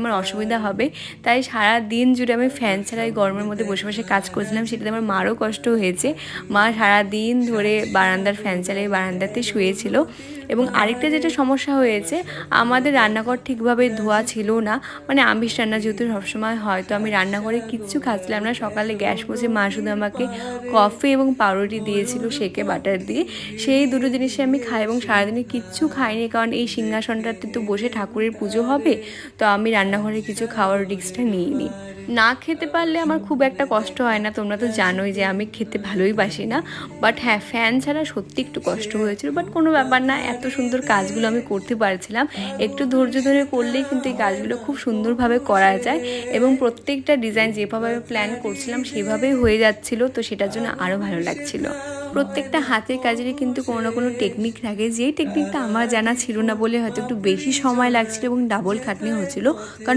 আমার অসুবিধা হবে, তাই সারা দিন জুড়ে আমি ফ্যান ছাড়াই গরমের মধ্যে বসে বসে কাজ করছিলাম। সেটাতে আমার মারও কষ্ট হয়েছে। মা সারা দিন ধরে বারান্দার ফ্যান চালিয়ে বারান্দাতে শুয়েছিল। এবং আরেকটা যেটা সমস্যা হয়েছে, আমাদের রান্নাঘর ঠিকভাবে ধোয়া ছিল না, মানে আমিষ রান্না যেহেতু সবসময় হয়, তো আমি রান্নাঘরে কিচ্ছু খাচ্ছিলাম না। সকালে গ্যাস মুছে মা শুধু আমাকে কফি এবং পাউরুটি দিয়েছিল সেকে বাটার দিয়ে, সেই দুটো জিনিসই আমি খাই এবং সারাদিনে কিচ্ছু খাইনি, কারণ এই সিংহাসনটাতে তো বসে ঠাকুরের পুজো হবে, তো আমি রান্নাঘরে কিছু খাওয়ার রিস্কটা নিইনি। না খেতে পারলে আমার খুব একটা কষ্ট হয় না, তোমরা তো জানোই যে আমি খেতে ভালোই বাসি না। বাট হ্যাঁ, ফ্যান ছাড়া সত্যি একটু কষ্ট হয়েছিল, বাট কোনো ব্যাপার না, এত সুন্দর কাজগুলো আমি করতে পারছিলাম। একটু ধৈর্য ধরে করলেই কিন্তু এই কাজগুলো খুব সুন্দরভাবে করা যায় এবং প্রত্যেকটা ডিজাইন যেভাবে আমি প্ল্যান করছিলাম সেভাবেই হয়ে যাচ্ছিলো, তো সেটার জন্য আরও ভালো লাগছিলো। প্রত্যেকটা হাতের কাজেরই কিন্তু কোনো না কোনো টেকনিক থাকে, যেই টেকনিকটা আমার জানা ছিল না বলে হয়তো একটু বেশি সময় লাগছিল এবং ডাবল খাটনি হচ্ছিলো। কারণ